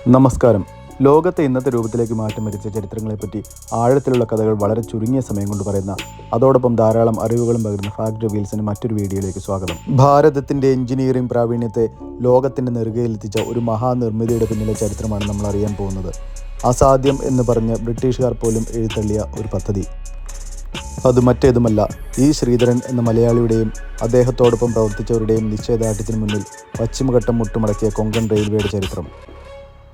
നമസ്കാരം. ലോകത്തെ ഇന്നത്തെ രൂപത്തിലേക്ക് മാറ്റം വരുത്തിയ ചരിത്രങ്ങളെപ്പറ്റി ആഴത്തിലുള്ള കഥകൾ വളരെ ചുരുങ്ങിയ സമയം കൊണ്ട് പറയുന്ന, അതോടൊപ്പം ധാരാളം അറിവുകളും പകരുന്ന ഫാക്ട് റിവീൽസിന് മറ്റൊരു വീഡിയോയിലേക്ക് സ്വാഗതം. ഭാരതത്തിൻ്റെ എഞ്ചിനീയറിംഗ് പ്രാവീണ്യത്തെ ലോകത്തിൻ്റെ നെറുകയിലെത്തിച്ച ഒരു മഹാനിർമ്മിതിയുടെ പിന്നിലെ ചരിത്രമാണ് നമ്മൾ അറിയാൻ പോകുന്നത്. അസാധ്യം എന്ന് പറഞ്ഞ് ബ്രിട്ടീഷുകാർ പോലും എഴുത്തള്ളിയ ഒരു പദ്ധതി. അത് മറ്റേതുമല്ല, ഇ ശ്രീധരൻ എന്ന മലയാളിയുടെയും അദ്ദേഹത്തോടൊപ്പം പ്രവർത്തിച്ചവരുടെയും നിശ്ചയദാർഢ്യത്തിന് മുന്നിൽ പശ്ചിമഘട്ടം മുട്ടുമടക്കിയ കൊങ്കൺ റെയിൽവേയുടെ ചരിത്രം.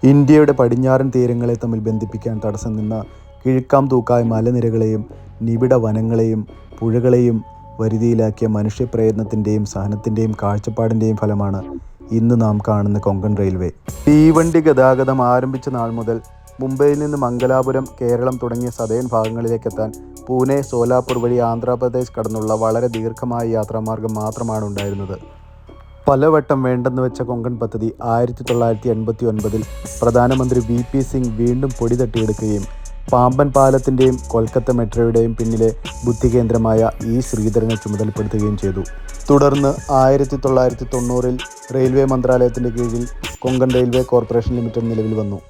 ഇന്ത്യയുടെ പടിഞ്ഞാറൻ തീരങ്ങളെ തമ്മിൽ ബന്ധിപ്പിക്കാൻ തടസ്സം നിന്ന കിഴുക്കാം തൂക്കായ മലനിരകളെയും നിബിഡ വനങ്ങളെയും പുഴകളെയും വരുതിയിലാക്കിയ മനുഷ്യപ്രയത്നത്തിൻ്റെയും സഹനത്തിൻ്റെയും കാഴ്ചപ്പാടിൻ്റെയും ഫലമാണ് ഇന്ന് നാം കാണുന്ന കൊങ്കൺ റെയിൽവേ. തീവണ്ടി ഗതാഗതം ആരംഭിച്ച നാൾ മുതൽ മുംബൈയിൽ നിന്ന് മംഗലാപുരം, കേരളം തുടങ്ങിയ സതേൺ ഭാഗങ്ങളിലേക്കെത്താൻ പൂനെ, സോലാപൂർ വഴി ആന്ധ്രാപ്രദേശ് കടന്നുള്ള വളരെ ദീർഘമായ യാത്രാമാർഗം മാത്രമാണ് ഉണ്ടായിരുന്നത്. പലവട്ടം വേണ്ടെന്ന് വെച്ച കൊങ്കൺ പദ്ധതി 1989 പ്രധാനമന്ത്രി VP സിംഗ് വീണ്ടും പൊടി തട്ടിയെടുക്കുകയും പാമ്പൻ പാലത്തിൻ്റെയും കൊൽക്കത്ത മെട്രോയുടെയും പിന്നിലെ ബുദ്ധികേന്ദ്രമായ ഇ ശ്രീധരനെ ചുമതലപ്പെടുത്തുകയും ചെയ്തു. തുടർന്ന് 1990 റെയിൽവേ മന്ത്രാലയത്തിൻ്റെ കീഴിൽ കൊങ്കൺ റെയിൽവേ കോർപ്പറേഷൻ ലിമിറ്റഡ് നിലവിൽ വന്നു.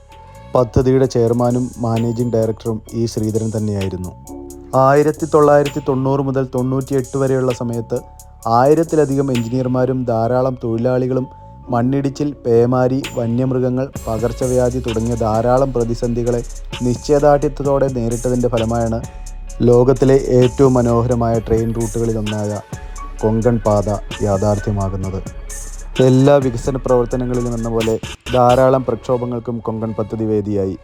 പദ്ധതിയുടെ ചെയർമാനും മാനേജിംഗ് ഡയറക്ടറും ഇ ശ്രീധരൻ തന്നെയായിരുന്നു. 1990 മുതൽ 98 വരെയുള്ള സമയത്ത് 1000-ലധികം എഞ്ചിനീയർമാരും ധാരാളം തൊഴിലാളികളും മണ്ണിടിച്ചിൽ, പേമാരി, വന്യമൃഗങ്ങൾ, പകർച്ചവ്യാധി തുടങ്ങിയ ധാരാളം പ്രതിസന്ധികളെ നിശ്ചയദാർഢ്യത്തോടെ നേരിട്ടതിൻ്റെ ഫലമായാണ് ലോകത്തിലെ ഏറ്റവും മനോഹരമായ ട്രെയിൻ റൂട്ടുകളിലൊന്നായ കൊങ്കൺ പാത യാഥാർത്ഥ്യമാകുന്നത്. എല്ലാ വികസന പ്രവർത്തനങ്ങളിലും എന്ന പോലെ ധാരാളം പ്രക്ഷോഭങ്ങൾക്കും കൊങ്കൺ പദ്ധതി വേദിയായി.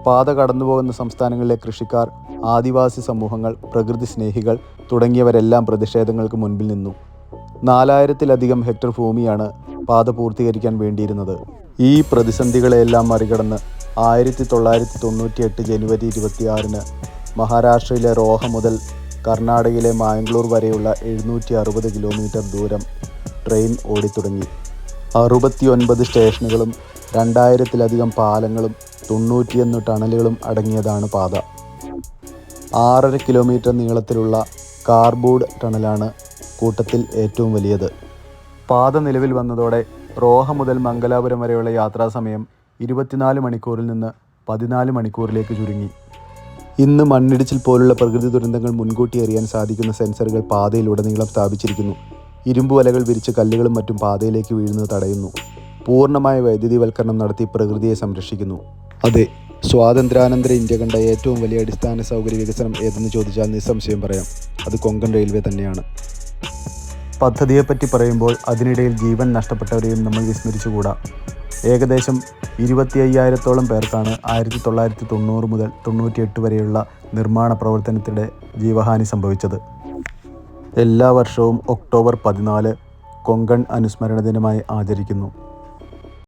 പാത കടന്നുപോകുന്ന സംസ്ഥാനങ്ങളിലെ കൃഷിക്കാർ, ആദിവാസി സമൂഹങ്ങൾ, പ്രകൃതി സ്നേഹികൾ തുടങ്ങിയവരെല്ലാം പ്രതിഷേധങ്ങൾക്ക് മുൻപിൽ നിന്നു. 4000-ലധികം ഹെക്ടർ ഭൂമിയാണ് പാത പൂർത്തീകരിക്കാൻ വേണ്ടിയിരുന്നത്. ഈ പ്രതിസന്ധികളെല്ലാം മറികടന്ന് 1998 ജനുവരി 26 മഹാരാഷ്ട്രയിലെ റോഹ മുതൽ കർണാടകയിലെ മാംഗ്ലൂർ വരെയുള്ള 760 കിലോമീറ്റർ ദൂരം ട്രെയിൻ ഓടിത്തുടങ്ങി. 69 സ്റ്റേഷനുകളും 2000-ലധികം പാലങ്ങളും 91 ടണലുകളും അടങ്ങിയതാണ് പാത. 6.5 കിലോമീറ്റർ നീളത്തിലുള്ള കാർബൂഡ് ടണലാണ് കൂട്ടത്തിൽ ഏറ്റവും വലിയത്. പാത നിലവിൽ വന്നതോടെ റോഹ മുതൽ മംഗലാപുരം വരെയുള്ള യാത്രാസമയം 24 മണിക്കൂറിൽ നിന്ന് 14 മണിക്കൂറിലേക്ക് ചുരുങ്ങി. ഇന്ന് മണ്ണിടിച്ചിൽ പോലുള്ള പ്രകൃതി ദുരന്തങ്ങൾ മുൻകൂട്ടി അറിയാൻ സാധിക്കുന്ന സെൻസറുകൾ പാതയിലുടനീളം സ്ഥാപിച്ചിരിക്കുന്നു. ഇരുമ്പ് വലകൾ വിരിച്ച് കല്ലുകളും മറ്റും പാതയിലേക്ക് വീഴുന്നത് തടയുന്നു. പൂർണ്ണമായ വൈദ്യുതിവൽക്കരണം നടത്തി പ്രകൃതിയെ സംരക്ഷിക്കുന്നു. അതെ, സ്വാതന്ത്ര്യാനന്തര ഇന്ത്യ കണ്ട ഏറ്റവും വലിയ അടിസ്ഥാന സൗകര്യ വികസനം ഏതെന്ന് ചോദിച്ചാൽ നിസ്സംശയം പറയാം, അത് കൊങ്കൺ റെയിൽവേ തന്നെയാണ്. പദ്ധതിയെപ്പറ്റി പറയുമ്പോൾ അതിനിടയിൽ ജീവൻ നഷ്ടപ്പെട്ടവരെയും നമ്മൾ വിസ്മരിച്ചുകൂടാ. ഏകദേശം 25,000-ഓളം പേർക്കാണ് 1990 മുതൽ 98 വരെയുള്ള നിർമ്മാണ പ്രവർത്തനത്തിനിടെ ജീവഹാനി സംഭവിച്ചത്. എല്ലാ വർഷവും ഒക്ടോബർ 14 കൊങ്കൺ അനുസ്മരണ ദിനമായി ആചരിക്കുന്നു.